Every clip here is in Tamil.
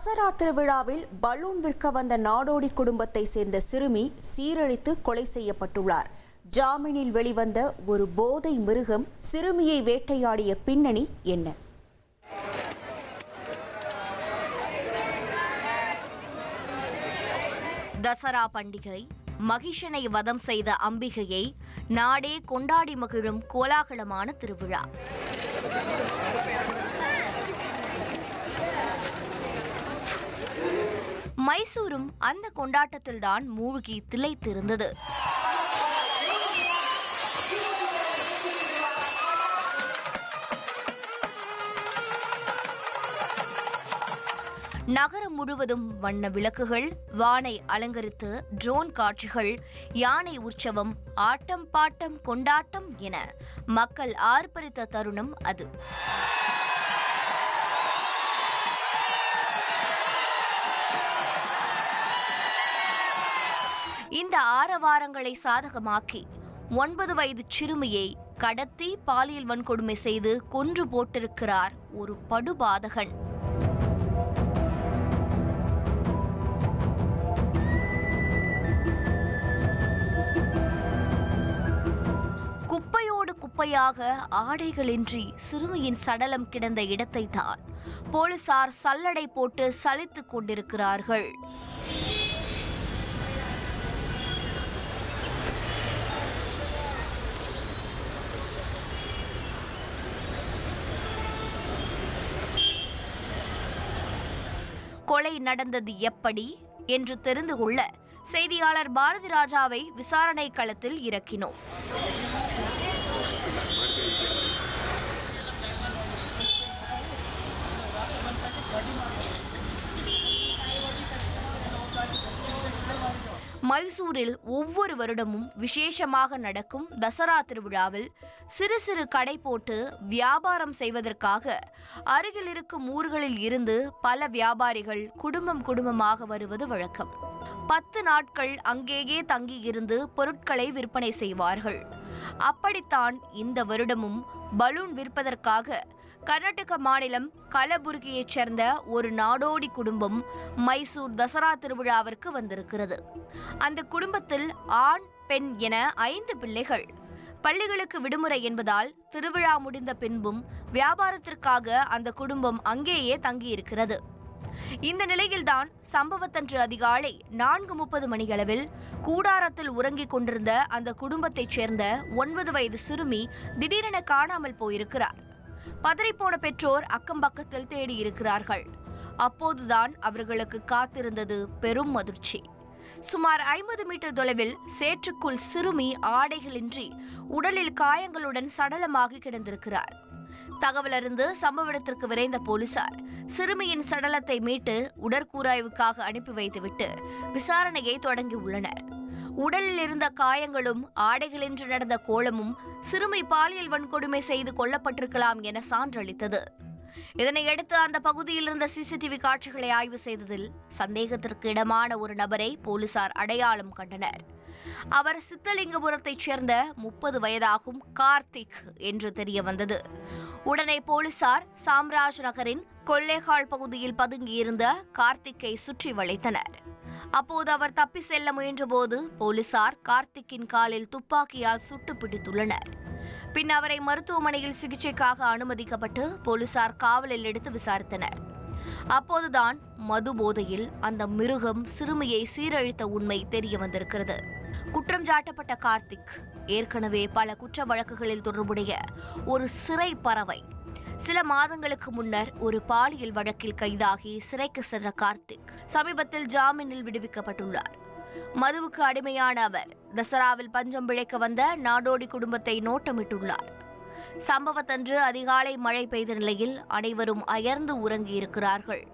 தசரா திருவிழாவில் பலூன் விற்க வந்த நாடோடி குடும்பத்தை சேர்ந்த சிறுமி சீரழித்து கொலை செய்யப்பட்டுள்ளார். ஜாமீனில் வெளிவந்த ஒரு போதை மிருகம் சிறுமியை வேட்டையாடிய பின்னணி என்ன? தசரா பண்டிகை, மகிஷனை வதம் செய்த அம்பிகையை நாடே கொண்டாடி மகிழும் கோலாகலமான திருவிழா. மைசூரும் அந்த கொண்டாட்டத்தில்தான் மூழ்கி திளைத்திருந்தது. நகரம் முழுவதும் வண்ண விளக்குகள், வானை அலங்கரித்து ட்ரோன் காட்சிகள், யானை உற்சவம், ஆட்டம் பாட்டம் கொண்டாட்டம் என மக்கள் ஆர்ப்பரித்த தருணம் அது. இந்த ஆரவாரங்களை சாதகமாக்கி 9 வயது சிறுமியை கடத்தி பாலியல் வன்கொடுமை செய்து கொன்று போட்டிருக்கிறார் ஒரு படுபாதகன். குப்பையோடு குப்பையாக ஆடைகளின்றி சிறுமியின் சடலம் கிடந்த இடத்தை தான் போலீசார் சல்லடை போட்டு சலித்துக் கொண்டிருக்கிறார்கள். கொலை நடந்தது எப்படி என்று தெரிந்து கொள்ள செய்தியாளர் பாரதி ராஜாவை விசாரணை களத்தில் இறக்கினோம். மைசூரில் ஒவ்வொரு வருடமும் விசேஷமாக நடக்கும் தசரா திருவிழாவில் சிறு சிறு கடை போட்டு வியாபாரம் செய்வதற்காக அருகில் இருக்கும் ஊர்களில் இருந்து பல வியாபாரிகள் குடும்பமாக வருவது வழக்கம். 10 நாட்கள் அங்கேயே தங்கியிருந்து பொருட்களை விற்பனை செய்வார்கள். அப்படித்தான் இந்த வருடமும் பலூன் விற்பதற்காக கர்நாடக மாநிலம் கலபுர்கியைச் சேர்ந்த ஒரு நாடோடி குடும்பம் மைசூர் தசரா திருவிழாவிற்கு வந்திருக்கிறது. அந்த குடும்பத்தில் ஆண், பெண் என 5 பிள்ளைகள். பள்ளிகளுக்கு விடுமுறை என்பதால் திருவிழா முடிந்த பின்பும் வியாபாரத்திற்காக அந்த குடும்பம் அங்கேயே தங்கியிருக்கிறது. இந்த நிலையில்தான் சம்பவத்தன்று அதிகாலை 4:30 மணியளவில் கூடாரத்தில் உறங்கிக் கொண்டிருந்த அந்த குடும்பத்தைச் சேர்ந்த 9 வயது சிறுமி திடீரென காணாமல் போயிருக்கிறார். பதறிப்போன பெற்றோர் அக்கம்பக்கத்தில் தேடியிருக்கிறார்கள். அப்போதுதான் அவர்களுக்கு காத்திருந்தது பெரும் அதிர்ச்சி. சுமார் 50 மீட்டர் தொலைவில் சேற்றுக்குள் சிறுமி ஆடைகளின்றி உடலில் காயங்களுடன் சடலமாகி கிடந்திருக்கிறார். தகவலறிந்து சம்பவ இடத்திற்கு விரைந்த போலீசார் சிறுமியின் சடலத்தை மீட்டு உடற்கூராய்வுக்காக அனுப்பி வைத்துவிட்டு விசாரணையை தொடங்கியுள்ளனர். உடலில் இருந்த காயங்களும் ஆடைகளின்றி நடந்த கோலமும் சிறுமி பாலியல் வன்கொடுமை செய்து கொல்லப்பட்டிருக்கலாம் என சான்றளித்தது. இதனையடுத்து அந்த பகுதியில் இருந்த சிசிடிவி காட்சிகளை ஆய்வு செய்ததில் சந்தேகத்திற்கு இடமான ஒரு நபரை போலீசார் அடையாளம் கண்டனர். அவர் சித்தலிங்கபுரத்தைச் சேர்ந்த 30 வயதாகும் கார்த்திக் என்று தெரிய வந்தது. உடனே போலீசார் சாம்ராஜ் நகரின் கொல்லேகால் பகுதியில் பதுங்கியிருந்த கார்த்திக்கை சுற்றி வளைத்தனர். அப்போது அவர் தப்பி செல்ல முயன்றபோது போலீசார் கார்த்திக்கின் காலில் துப்பாக்கியால் சுட்டு பிடித்துள்ளனர். பின் அவரை மருத்துவமனையில் சிகிச்சைக்காக அனுமதிக்கப்பட்டு போலீசார் காவலில் எடுத்து விசாரித்தனர். அப்போதுதான் மது போதையில் அந்த மிருகம் சிறுமியை சீரழித்த உண்மை தெரிய வந்திருக்கிறது. குற்றம் சாட்டப்பட்ட கார்த்திக் ஏற்கனவே பல குற்ற வழக்குகளில் தொடர்புடைய ஒரு சிறை பறவை. சில மாதங்களுக்கு முன்னர் ஒரு பாலியல் வழக்கில் கைதாகி சிறைக்கு சென்ற கார்த்திக் சமீபத்தில் ஜாமீனில் விடுவிக்கப்பட்டுள்ளார். மதுவுக்கு அடிமையான அவர் தசராவில் பஞ்சம் பிழைக்க வந்த நாடோடி குடும்பத்தை நோட்டமிட்டுள்ளார். சம்பவத்தன்று அதிகாலை மழை பெய்த நிலையில் அனைவரும் அயர்ந்து உறங்கியிருக்கிறார்கள்.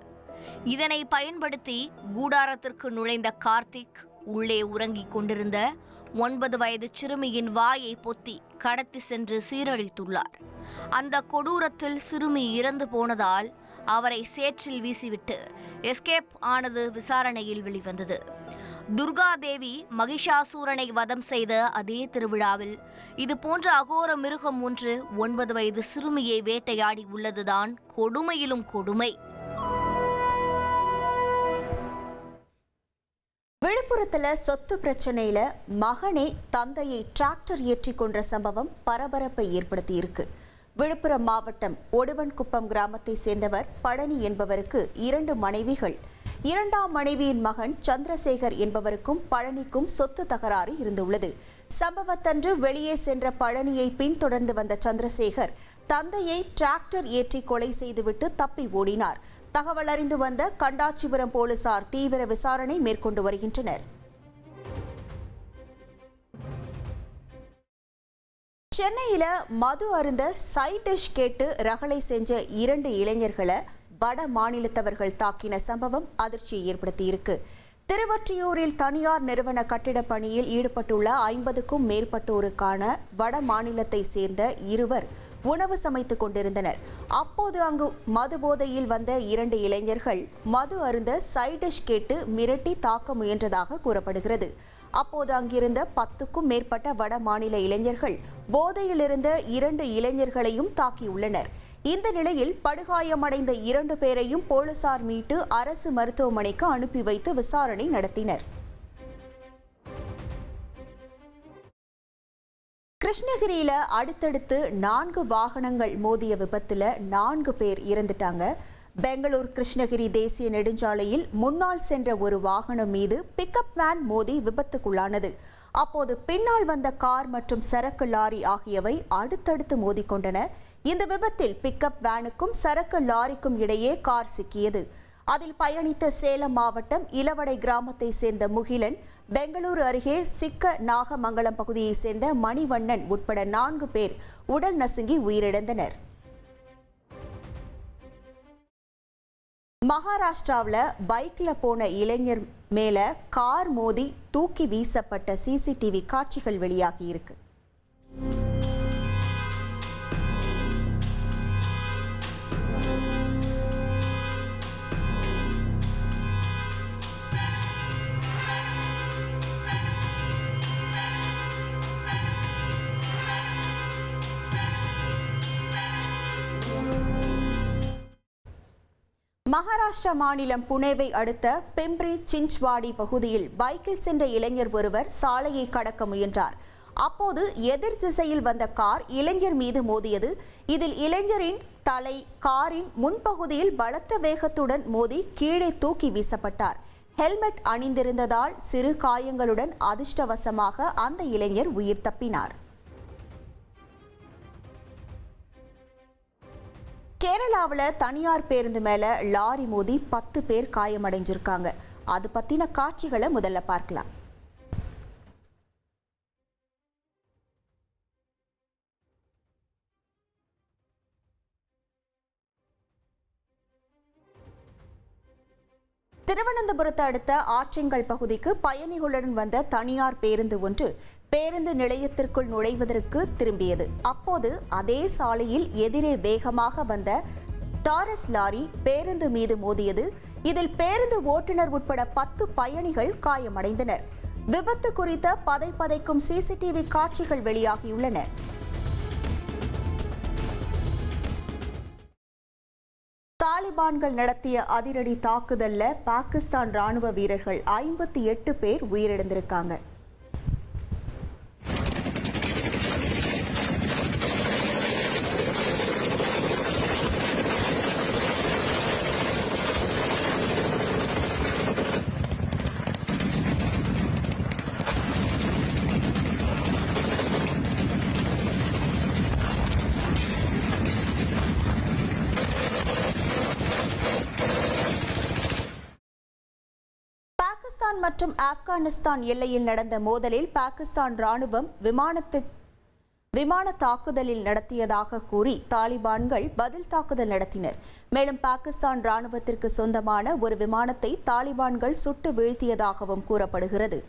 இதனை பயன்படுத்தி கூடாரத்திற்கு நுழைந்த கார்த்திக் உள்ளே உறங்கிக் கொண்டிருந்த 9 வயது சிறுமியின் வாயை பொத்தி கடத்தி சென்று சீரழித்துள்ளார். அந்த கொடூரத்தில் சிறுமி இறந்து போனதால் அவரை சேற்றில் வீசிவிட்டு எஸ்கேப் ஆனது விசாரணையில் வெளிவந்தது. துர்கா தேவி மகிஷாசூரனை வதம் செய்த அதே திருவிழாவில் இது போன்ற அகோர மிருகம் ஒன்று 9 வயது சிறுமியை வேட்டையாடி உள்ளதுதான் கொடுமையிலும் கொடுமை. விழுப்புரத்துல சொத்து பிரச்சனையில மகனே தந்தையை டிராக்டர் ஏற்றி கொன்ற சம்பவம் பரபரப்பை ஏற்படுத்தி இருக்கு. விழுப்புரம் மாவட்டம் ஒடுவன்குப்பம் கிராமத்தை சேர்ந்தவர் பழனி என்பவருக்கு 2 மனைவிகள். 2ஆம் மனைவியின் மகன் சந்திரசேகர் என்பவருக்கும் பழனிக்கும் சொத்து தகராறு இருந்துள்ளது. சம்பவத்தன்று வெளியே சென்ற பழனியை பின்தொடர்ந்து வந்த சந்திரசேகர் தந்தையை டிராக்டர் ஏற்றி கொலை செய்துவிட்டு தப்பி ஓடினார். தகவல் அறிந்து வந்த கண்டாச்சிபுரம் போலீசார் தீவிர விசாரணை மேற்கொண்டு வருகின்றனர். சென்னையில மது அருந்த சைட் டிஷ் கேட்டு ரகளை செஞ்ச 2 இளைஞர்களை வட மாநிலத்தவர்கள் தாக்கின சம்பவம் அதிர்ச்சியை ஏற்படுத்தியிருக்கு. திருவொற்றியூரில் தனியார் நிறுவன கட்டிடப் பணியில் ஈடுபட்டுள்ள 50க்கும் மேற்பட்டோருக்கான வட மாநிலத்தை சேர்ந்த 2 உணவு சமைத்துக் கொண்டிருந்தனர். அப்போது அங்கு மது போதையில் வந்த 2 இளைஞர்கள் மது அருந்த சைட் டிஷ் கேட்டு மிரட்டி தாக்க முயன்றதாக கூறப்படுகிறது. அப்போது அங்கிருந்த 10க்கும் மேற்பட்ட வட மாநில இளைஞர்கள் போதையில் இருந்த 2 இளைஞர்களையும் தாக்கியுள்ளனர். இந்த நிலையில் படுகாயமடைந்த 2 பேரையும் போலீசார் மீட்டு அரசு மருத்துவமனைக்கு அனுப்பி வைத்து விசாரணை நடத்தினர். கிருஷ்ணகிரியில அடுத்தடுத்து 4 வாகனங்கள் மோதிய விபத்துல 4 பேர் இறந்துட்டாங்க. பெங்களூர் கிருஷ்ணகிரி தேசிய நெடுஞ்சாலையில் முன்னால் சென்ற ஒரு வாகனம் மீது பிக்கப் வேன் மோதி விபத்துக்குள்ளானது. அப்போது பின்னால் வந்த கார் மற்றும் சரக்கு லாரி ஆகியவை அடுத்தடுத்து மோதிக்கொண்டன. இந்த விபத்தில் பிக்கப் வேனுக்கும் சரக்கு லாரிக்கும் இடையே கார் சிக்கியது. அதில் பயணித்த சேலம் மாவட்டம் இளவடை கிராமத்தை சேர்ந்த முகிலன், பெங்களூரு அருகே சிக்க நாகமங்கலம் பகுதியை சேர்ந்த மணிவண்ணன் உட்பட 4 பேர் உடல் நசுங்கி உயிரிழந்தனர். மகாராஷ்டிராவில் பைக்ல போன இளைஞர் மேல கார் மோதி தூக்கி வீசப்பட்ட சிசிடிவி காட்சிகள் வெளியாகி இருக்கு. மகாராஷ்டிரா மாநிலம் புனேவை அடுத்த பிம்ப்ரி சின்ச்வாடி பகுதியில் பைக்கில் சென்ற இளைஞர் ஒருவர் சாலையை கடக்க முயன்றார். அப்போது எதிர் திசையில் வந்த கார் இளைஞர் மீது மோதியது. இதில் இளைஞரின் தலை காரின் முன்பகுதியில் பலத்த வேகத்துடன் மோதி கீழே தூக்கி வீசப்பட்டார். ஹெல்மெட் அணிந்திருந்ததால் சிறு காயங்களுடன் அதிர்ஷ்டவசமாக அந்த இளைஞர் உயிர் தப்பினார். கேரளாவில் தனியார் பேருந்து மேல லாரி மோதி 10 பேர் காயமடைஞ்சிருக்காங்க. அது பத்தின காட்சிகளை முதல்ல பார்க்கலாம். திருவனந்தபுரத்தை அடுத்த ஆற்றங்கல் பகுதிக்கு பயணிகளுடன் வந்த தனியார் பேருந்து ஒன்று பேருந்து நிலையத்திற்குள் நுழைவதற்கு திரும்பியது. அப்போது அதே சாலையில் எதிரே வேகமாக வந்த டாரஸ் லாரி பேருந்து மீது மோதியது. இதில் பேருந்து ஓட்டுநர் உட்பட 10 பயணிகள் காயமடைந்தனர். விபத்து குறித்த பதைக்கும் சிசிடிவி காட்சிகள் வெளியாகியுள்ளன. தாலிபான்கள் நடத்திய அதிரடி தாக்குதல்ல பாகிஸ்தான் ராணுவ வீரர்கள் 58 பேர் உயிரிழந்திருக்காங்க. பாகிஸ்தான் மற்றும் ஆப்கானிஸ்தான் எல்லையில் நடந்த மோதலில் பாகிஸ்தான் ராணுவம் விமான தாக்குதலில் நடத்தியதாக கூறி தாலிபான்கள் பதில் தாக்குதல் நடத்தினர். மேலும் பாகிஸ்தான் ராணுவத்திற்கு சொந்தமான ஒரு விமானத்தை தாலிபான்கள் சுட்டு வீழ்த்தியதாகவும் கூறப்படுகிறது.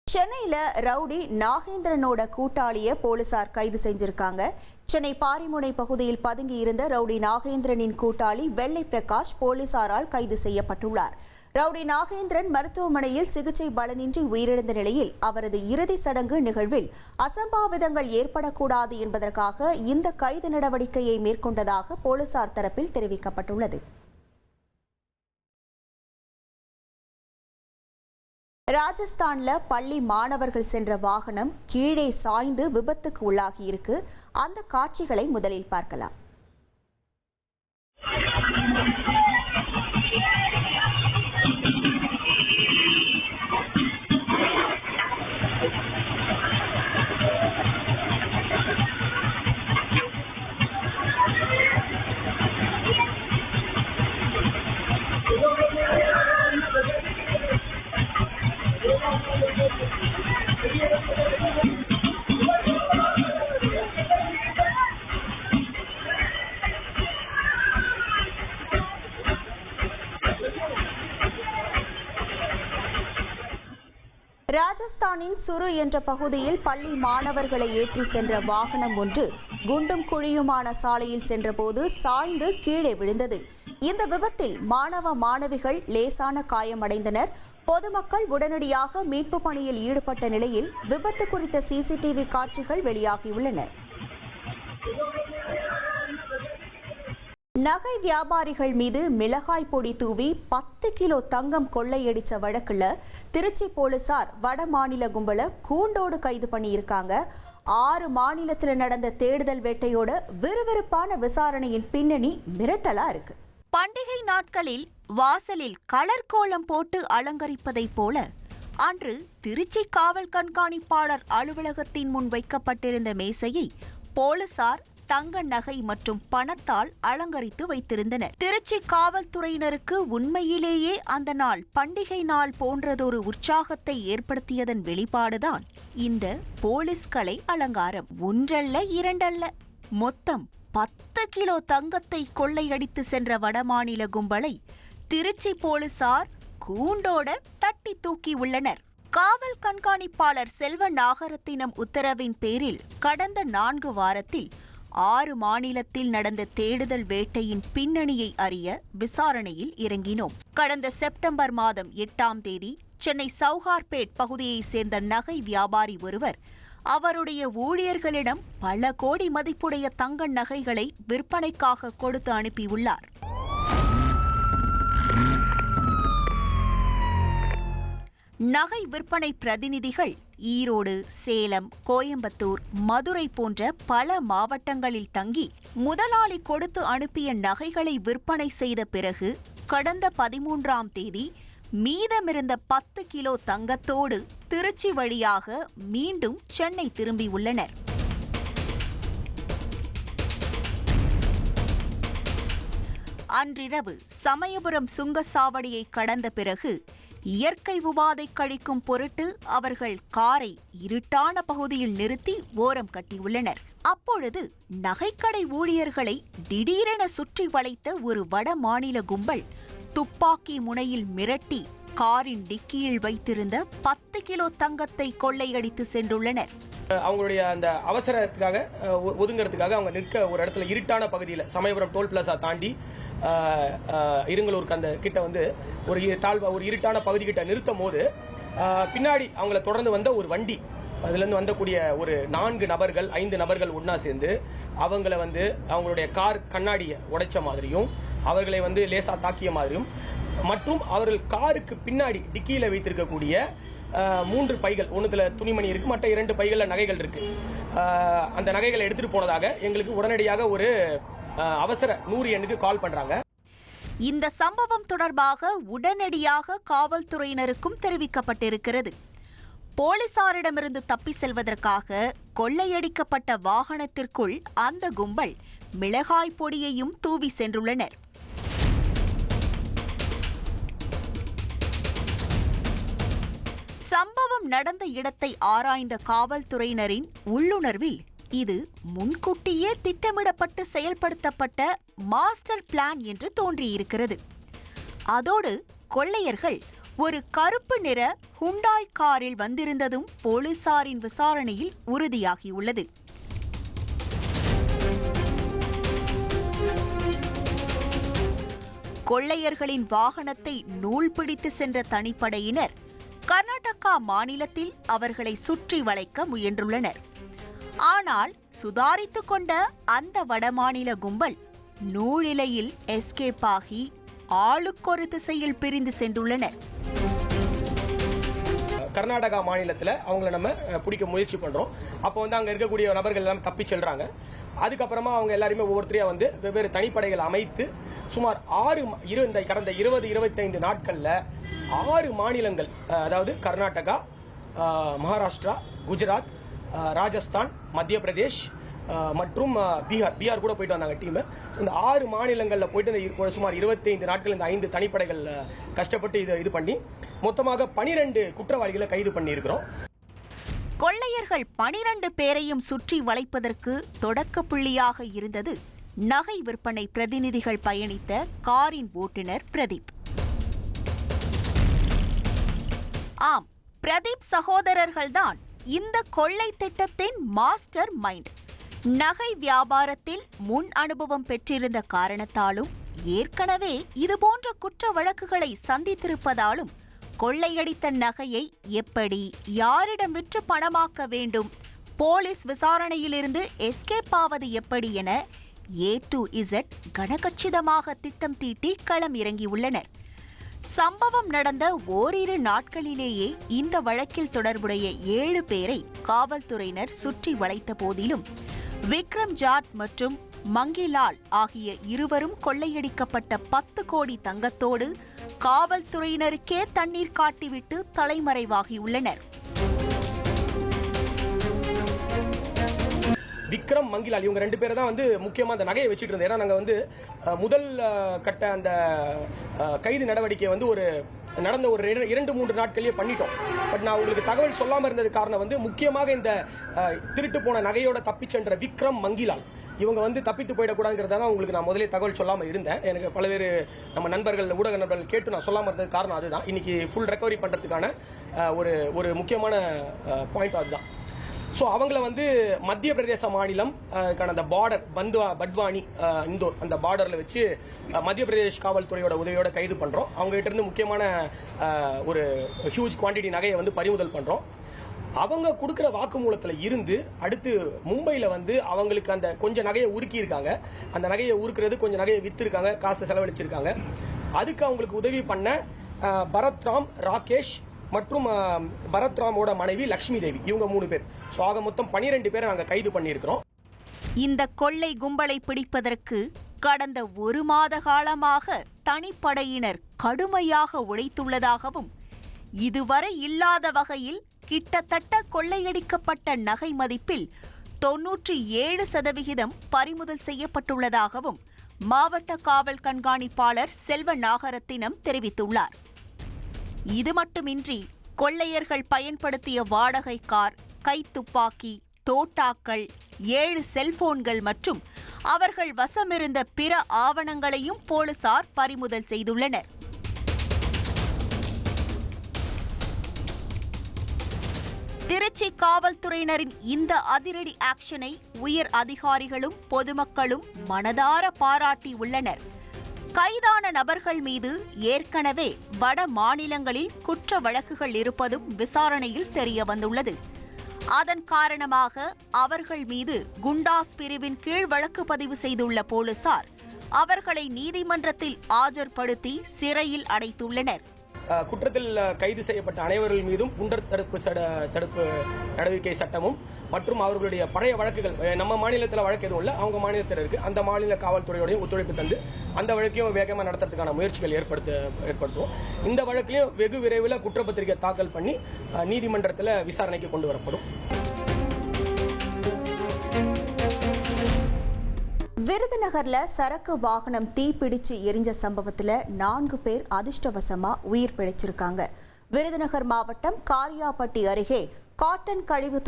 சென்னையில ரவுடி நாகேந்திரனோட கூட்டாளியை போலீசார் கைது செஞ்சிருக்காங்க. சென்னை பாரிமுனை பகுதியில் பதுங்கி இருந்த ரவுடி நாகேந்திரனின் கூட்டாளி வெள்ளை பிரகாஷ் போலீசாரால் கைது செய்யப்பட்டுள்ளார். ரவுடி நாகேந்திரன் மருத்துவமனையில் சிகிச்சை பலனின்றி உயிரிழந்த நிலையில் அவரது இறுதி சடங்கு நிகழ்வில் அசம்பாவிதங்கள் ஏற்படக்கூடாது என்பதற்காக இந்த கைது நடவடிக்கையை மேற்கொண்டதாக போலீசார் தரப்பில் தெரிவிக்கப்பட்டுள்ளது. ராஜஸ்தான்ல பள்ளி மாணவர்கள் சென்ற வாகனம் கீழே சாய்ந்து விபத்துக்கு உள்ளாகி இருக்கு. அந்த காட்சிகளை முதலில் பார்க்கலாம். ராஜஸ்தானின் சுரு என்ற பகுதியில் பள்ளி மாணவர்களை ஏற்றி சென்ற வாகனம் ஒன்று குண்டும் குழியுமான சாலையில் சென்றபோது சாய்ந்து கீழே விழுந்தது. இந்த விபத்தில் மாணவ மாணவிகள் லேசான காயமடைந்தனர். பொதுமக்கள் உடனடியாக மீட்பு பணியில் ஈடுபட்ட நிலையில் விபத்து குறித்த சிசிடிவி காட்சிகள் வெளியாகியுள்ளன. நகை வியாபாரிகள் மீது மிளகாய் பொடி தூவி 10 கிலோ தங்கம் கொள்ளையடிச்ச வழக்குல திருச்சி போலீசார் வட மாநில கும்பலை கூண்டோடு கைது பண்ணியிருக்காங்க. 6 மாநிலத்தில் நடந்த தேடுதல் வேட்டையோட விறுவிறுப்பான விசாரணையின் பின்னணி மிரட்டலா இருக்கு. பண்டிகை நாட்களில் வாசலில் கலர் கோலம் போட்டு அலங்கரிப்பதைப் போல அன்று திருச்சி காவல் கண்காணிப்பாளர் அலுவலகத்தின் முன் வைக்கப்பட்டிருந்த மேசையை போலீசார் தங்க நகை மற்றும் பணத்தால் அலங்கரித்து வைத்திருந்தனர். திருச்சி காவல்துறையினருக்கு உண்மையிலேயே அந்த நாள் பண்டிகை நாள் போன்றதொரு உற்சாகத்தை ஏற்படுத்தியதன் வெளிப்பாடுதான் இந்த போலீஸ் கலை அலங்காரம். ஒன்றல்ல இரண்டல்ல, மொத்தம் 10 கிலோ தங்கத்தை கொள்ளையடித்து சென்ற வடமாநில கும்பலை திருச்சி போலீசார் கூண்டோட தட்டி தூக்கி உள்ளனர். காவல் கண்காணிப்பாளர் செல்வ நாகரத்தினம் உத்தரவின் பேரில் கடந்த 4 வாரத்தில் 6 மாநிலத்தில் நடந்த தேடுதல் வேட்டையின் பின்னணியை அறிய விசாரணையில் இறங்கினோம். கடந்த செப்டம்பர் மாதம் 8ஆம் தேதி சென்னை சௌகார்பேட் பகுதியைச் சேர்ந்த நகை வியாபாரி ஒருவர் அவருடைய ஊழியர்களிடம் பல கோடி மதிப்புடைய தங்க நகைகளை விற்பனைக்காக கொடுத்து அனுப்பியுள்ளார். நகை விற்பனை பிரதிநிதிகள் ஈரோடு, சேலம், கோயம்புத்தூர், மதுரை போன்ற பல மாவட்டங்களில் தங்கி முதலாளி கொடுத்து அனுப்பிய நகைகளை விற்பனை செய்த பிறகு கடந்த 13ஆம் தேதி மீதமிருந்த 10 கிலோ தங்கத்தோடு திருச்சி வழியாக மீண்டும் சென்னை திரும்பியுள்ளனர். அன்றிரவு சமயபுரம் சுங்கசாவடியை கடந்த பிறகு இயற்கை உபாதை கழிக்கும் பொருட்டு அவர்கள் காரை இருட்டான பகுதியில் நிறுத்தி ஓரம் கட்டியுள்ளனர். அப்பொழுது நகைக்கடை ஊழியர்களை திடீரென சுற்றி வளைத்த ஒரு வட மாநில கும்பல் துப்பாக்கி முனையில் மிரட்டி காரின் டிக்கியில் வைத்திருந்த 10 கிலோ தங்கத்தை கொள்ளையடித்து சென்றுள்ளனர். அவங்களுடைய அந்த அவசரத்துக்காக ஒதுங்கிறதுக்காக அவங்க நிற்க ஒரு இடத்துல இருட்டான பகுதியில் சமயபுரம் டோல் பிளாசா தாண்டி இருங்கலூருக்கு அந்த கிட்ட வந்து ஒரு இருட்டான பகுதி கிட்ட நிறுத்தும் போது பின்னாடி அவங்கள தொடர்ந்து வந்த ஒரு வண்டி, அதுலேருந்து வந்தக்கூடிய ஒரு 4 நபர்கள் 5 நபர்கள் ஒன்னா சேர்ந்து அவங்கள வந்து அவங்களுடைய கார் கண்ணாடியை உடைச்ச மாதிரியும் அவர்களை வந்து லேசா தாக்கிய மாதிரியும் மற்றும் அவர்கள் காருக்கு பின்னாடி டிக்கியில வைத்திருக்கக்கூடிய 3 பைகள், ஒன்றுல துணிமணி இருக்கு, மற்ற 2 பைகள்ல நகைகள் இருக்கு. அந்த நகைகளை எடுத்துட்டு போனதாக எங்களுக்கு உடனடியாக ஒரு அவசர 100 எண்ணுக்கு கால் பண்றாங்க. இந்த சம்பவம் தொடர்பாக உடனடியாக காவல்துறையினருக்கும் தெரிவிக்கப்பட்டிருக்கிறது. போலீசாரிடமிருந்து தப்பி செல்வதற்காக கொள்ளையடிக்கப்பட்ட வாகனத்திற்குள் அந்த கும்பல் மிளகாய் பொடியையும் தூவி சென்றுள்ளனர். சம்பவம் நடந்த இடத்தை ஆராய்ந்த காவல்துறையினரின் உள்ளுணர்வில் இது முன்கூட்டியே திட்டமிடப்பட்டு செயல்படுத்தப்பட்ட மாஸ்டர் பிளான் என்று தோன்றியிருக்கிறது. அதோடு கொள்ளையர்கள் ஒரு கருப்பு நிற ஹுண்டாய் காரில் வந்திருந்ததும் போலீசாரின் விசாரணையில் உறுதியாகியுள்ளது. கொள்ளையர்களின் வாகனத்தை நூல் பிடித்து சென்ற தனிப்படையினர் கர்நாடகா மாநிலத்தில் அவர்களை சுற்றி வளைக்க முயன்றுள்ளனர். ஆனால் சுதாரித்துக் கொண்ட அந்த வடமாநில கும்பல் நூலிலையில் எஸ்கேப் ஆகி ஆளுக்கொரு திசையில் பிரிந்து சென்றுள்ளனர். கர்நாடகா மாநிலத்தில் அவங்கள நம்ம பிடிக்க முயற்சி பண்ணுறோம். அப்போ வந்து அங்கே இருக்கக்கூடிய நபர்கள் எல்லாம் தப்பி செல்றாங்க. அதுக்கப்புறமா அவங்க எல்லாருமே ஒவ்வொருத்தரையா வந்து வெவ்வேறு தனிப்படைகள் அமைத்து சுமார் கடந்த 20-25 நாட்களில் 6 மாநிலங்கள், அதாவது கர்நாடகா, மகாராஷ்டிரா, குஜராத், ராஜஸ்தான், மத்திய பிரதேஷ் மற்றும் பீகார் கூட போயிட்டு வந்தாங்க டீம். இந்த 6 மாநிலங்களில் போயிட்டு சுமார் 25 நாட்கள் இந்த 5 தனிப்படைகள் கஷ்டப்பட்டு இது பண்ணி மொத்தமாக 12 குற்றவாளிகளை கைது பண்ணியிருக்கிறோம். கொள்ளையர்கள் 12 பேரையும் சுற்றி வளைப்பதற்கு தொடக்க புள்ளியாக இருந்தது நகை விற்பனை பிரதிநிதிகள் பயணித்த காரின் ஓட்டுநர் பிரதீப். ஆம், பிரதீப் சகோதரர்கள்தான் இந்த கொள்ளை திட்டத்தின் மாஸ்டர் மைண்ட். நகை வியாபாரத்தில் முன் அனுபவம் பெற்றிருந்த காரணத்தாலும் ஏற்கனவே இதுபோன்ற குற்ற வழக்குகளை சந்தித்திருப்பதாலும் கொள்ளையடித்த நகையை எப்படி, யாரிடம் விற்று பணமாக்க வேண்டும், போலீஸ் விசாரணையிலிருந்து எஸ்கேப் ஆவது எப்படி என A to Z கனகச்சிதமாக திட்டம் தீட்டி களம் இறங்கியுள்ளனர். சம்பவம் நடந்த ஓரிரு நாட்களிலேயே இந்த வழக்கில் தொடர்புடைய 7 பேரை காவல்துறையினர் சுற்றி வளைத்த போதிலும் விக்ரம் ஜாட் மற்றும் மங்கிலால் ஆகிய இருவரும் கொள்ளையடிக்கப்பட்ட 10 கோடி தங்கத்தோடு காவல்துறையினருக்கே தண்ணீர் காட்டிவிட்டு தலைமறைவாகியுள்ளனர். விக்ரம், மங்கிலால் இவங்க 2 பேரை தான் வந்து முக்கியமாக அந்த நகையை வச்சுட்டு இருந்தோம். ஏன்னா நாங்கள் வந்து முதல் கட்ட அந்த கைது நடவடிக்கையை வந்து நடந்த ஒரு 2-3 நாட்கள்லேயே பண்ணிட்டோம். பட் நான் உங்களுக்கு தகவல் சொல்லாமல் இருந்தது காரணம் வந்து முக்கியமாக இந்த திருட்டு போன நகையோட தப்பி சென்ற விக்ரம், மங்கிலால் இவங்க வந்து தப்பித்து போயிடக்கூடாதுங்கிறதால உங்களுக்கு நான் முதலே தகவல் சொல்லாமல் இருந்தேன். எனக்கு பல்வேறு நம்ம நண்பர்கள், ஊடக நண்பர்கள் கேட்டு நான் சொல்லாமல் இருந்தது காரணம் அதுதான். இன்னைக்கு ஃபுல் ரெக்கவரி பண்ணுறதுக்கான ஒரு முக்கியமான பாயிண்ட் அதுதான். ஸோ அவங்கள வந்து மத்திய பிரதேச மாநிலம் அந்த பார்டர் பட்வானி, இந்தோர் அந்த பார்டரில் வச்சு மத்திய பிரதேஷ் காவல்துறையோட உதவியோட கைது பண்ணுறோம். அவங்ககிட்ட இருந்து முக்கியமான ஒரு ஹியூஜ் குவான்டிட்டி நகையை வந்து பறிமுதல் பண்ணுறோம். அவங்க கொடுக்குற வாக்குமூலத்தில் இருந்து அடுத்து மும்பையில் வந்து அவங்களுக்கு அந்த கொஞ்சம் நகையை உருக்கியிருக்காங்க. அந்த நகையை உருக்குறது, கொஞ்சம் நகையை விற்றுருக்காங்க, காசை செலவழிச்சிருக்காங்க. அதுக்கு அவங்களுக்கு உதவி பண்ண பரத்ராம், ராகேஷ் மற்றும் பரத்ராமோட மனைவி லட்சுமி தேவி, இவங்க 3 பேர். ஸோ ஆக மொத்தம் 12 பேரை நாங்கள் கைது பண்ணியிருக்கிறோம். இந்த கொள்ளை கும்பலை பிடிப்பதற்கு கடந்த 1 மாத காலமாக தனிப்படையினர் கடுமையாக உழைத்துள்ளதாகவும், இதுவரை இல்லாத வகையில் கிட்டத்தட்ட கொள்ளையடிக்கப்பட்ட நகை மதிப்பில் 97% பறிமுதல் செய்யப்பட்டுள்ளதாகவும் மாவட்ட காவல் கண்காணிப்பாளர் செல்வ நாகரத்தினம் தெரிவித்துள்ளார். இது மட்டுமின்றி கொள்ளையர்கள் பயன்படுத்திய வாடகை கார், கைத்துப்பாக்கி, தோட்டாக்கள், 7 செல்போன்கள் மற்றும் அவர்கள் வசமிருந்த பிற ஆவணங்களையும் போலீசார் பறிமுதல் செய்துள்ளனர். திருச்சி காவல்துறையினரின் இந்த அதிரடி ஆக்ஷனை உயர் அதிகாரிகளும் பொதுமக்களும் மனதார பாராட்டி உள்ளனர். கைதான நபர்கள் மீது ஏற்கனவே வட மாநிலங்களில் குற்ற வழக்குகள் இருப்பதும் விசாரணையில் தெரிய வந்துள்ளது. அதன் காரணமாக அவர்கள் மீது குண்டாஸ் பிரிவின் கீழ் வழக்கு பதிவு செய்துள்ள போலீசார் அவர்களை நீதிமன்றத்தில் ஆஜர்படுத்தி சிறையில் அடைத்துள்ளனர். குற்றத்தில் கைது செய்யப்பட்ட அனைவர்கள் மீதும் குண்டர் தடுப்பு நடவடிக்கை சட்டமும் மற்றும் அவர்களுடைய பழைய வழக்குகள், நம்ம மாநிலத்தில் வழக்கு எதுவும் இல்லை, அவங்க மாநிலத்தில் இருக்கு, அந்த மாநில காவல்துறையோடையும் ஒத்துழைப்பு தந்து அந்த வழக்கையும் வேகமாக நடத்துறதுக்கான முயற்சிகள் ஏற்படுத்துவோம். இந்த வழக்கிலையும் வெகு விரைவில் குற்றப்பத்திரிகை தாக்கல் பண்ணி நீதிமன்றத்தில் விசாரணைக்கு கொண்டு வரப்படும். விருதுநகர்ல சரக்கு வாகனம் தீப்பிடிச்சு எரிஞ்ச சம்பவத்துல 4 பேர் அதிர்ஷ்டவசமா உயிர் பிழைச்சிருக்காங்க. விருதுநகர் மாவட்டம் காரியாபட்டி அருகே காட்டன் கழிவு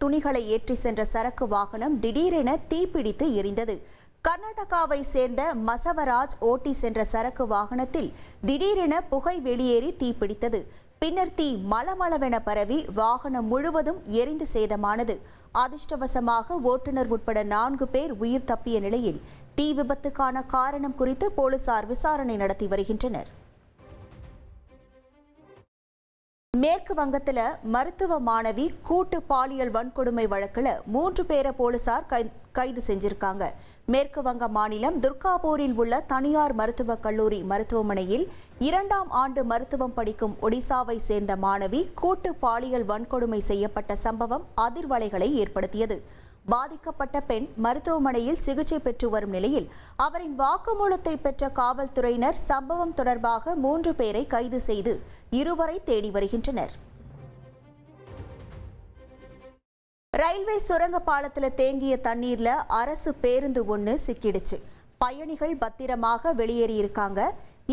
துணிகளை ஏற்றி சென்ற சரக்கு வாகனம் திடீரென தீப்பிடித்து எரிந்தது. கர்நாடகாவை சேர்ந்த மசவராஜ் ஓட்டி சென்ற சரக்கு வாகனத்தில் திடீரென புகை வெளியேறி தீப்பிடித்தது. பின்னர் தீ மளமளவென பரவி வாகனம் முழுவதும் எரிந்து சேதமானது. அதிர்ஷ்டவசமாக ஓட்டுநர் உட்பட 4 பேர் உயிர் தப்பிய நிலையில் தீ விபத்துக்கான காரணம் குறித்து போலீசார் விசாரணை நடத்தி வருகின்றனர். மேற்கு வங்கத்தில் மருத்துவ மாணவி கூட்டு பாலியல் வன்கொடுமை வழக்கில் 3 பேரை போலீசார் கைது செஞ்சிருக்காங்க. மேற்கு வங்க மாநிலம் துர்காபூரில் உள்ள தனியார் மருத்துவக் கல்லூரி மருத்துவமனையில் 2ஆம் ஆண்டு மருத்துவம் படிக்கும் ஒடிசாவை சேர்ந்த மாணவி கூட்டு பாலியல் வன்கொடுமை செய்யப்பட்ட சம்பவம் அதிர்வலைகளை ஏற்படுத்தியது. பாதிக்கப்பட்ட பெண் மருத்துவமனையில் சிகிச்சை பெற்று வரும் நிலையில் அவரின் வாக்குமூலத்தை பெற்ற காவல்துறையினர் சம்பவம் தொடர்பாக 3 பேரை கைது செய்து 2 தேடி வருகின்றனர். ரயில்வே சுரங்க பாலத்துல தேங்கிய தண்ணீர்ல அரசு பேருந்து ஒன்று சிக்கிடுச்சு. பயணிகள் பத்திரமாக வெளியேறியிருக்காங்க.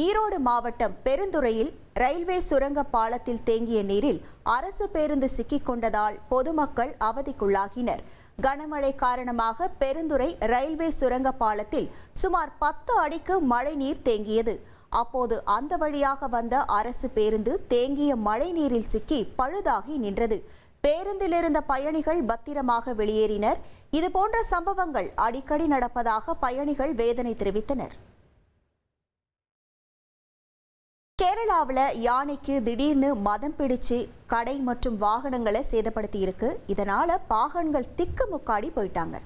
ஈரோடு மாவட்டம் பெருந்துறையில் ரயில்வே சுரங்க பாலத்தில் தேங்கிய நீரில் அரசு பேருந்து சிக்கிக் கொண்டதால் பொதுமக்கள் அவதிக்குள்ளாகினர். கனமழை காரணமாக பெருந்துறை ரயில்வே சுரங்க பாலத்தில் சுமார் 10 அடிக்கு மழை நீர் தேங்கியது. அப்போது அந்த வழியாக வந்த அரசு பேருந்து தேங்கிய மழை நீரில் சிக்கி பழுதாகி நின்றது. பேருந்தில் இருந்த பயணிகள் பத்திரமாக வெளியேறினர். இதுபோன்ற சம்பவங்கள் அடிக்கடி நடப்பதாக பயணிகள் வேதனை தெரிவித்தனர். கேரளாவில் யானைக்கு திடீர்னு மதம் பிடிச்சு கடை மற்றும் வாகனங்களை சேதப்படுத்தி இருக்கு. இதனால பாகன்கள் திக்குமுக்காடி போயிட்டாங்க.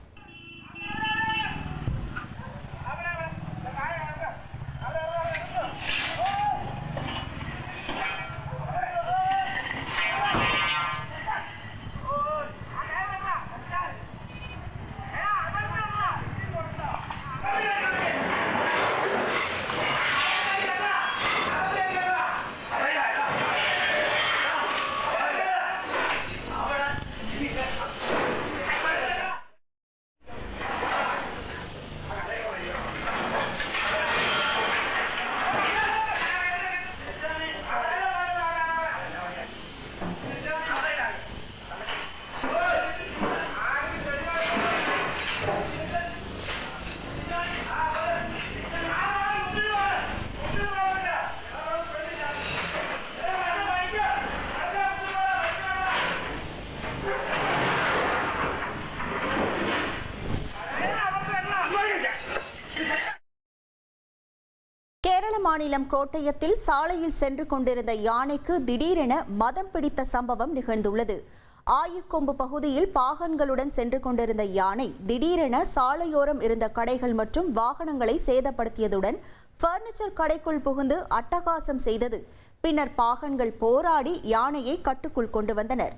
கேரள மாநிலம் கோட்டயத்தில் சாலையில் சென்று கொண்டிருந்த யானைக்கு திடீரென மதம் பிடித்த சம்பவம் நிகழ்ந்துள்ளது. ஆயுக்கொம்பு பகுதியில் பாகன்களுடன் சென்று கொண்டிருந்த யானை திடீரென சாலையோரம் இருந்த கடைகள் மற்றும் வாகனங்களை சேதப்படுத்தியதுடன் பர்னிச்சர் கடைக்குள் புகுந்து அட்டகாசம் செய்தது. பின்னர் பாகன்கள் போராடி யானையை கட்டுக்குள் கொண்டு வந்தனர்.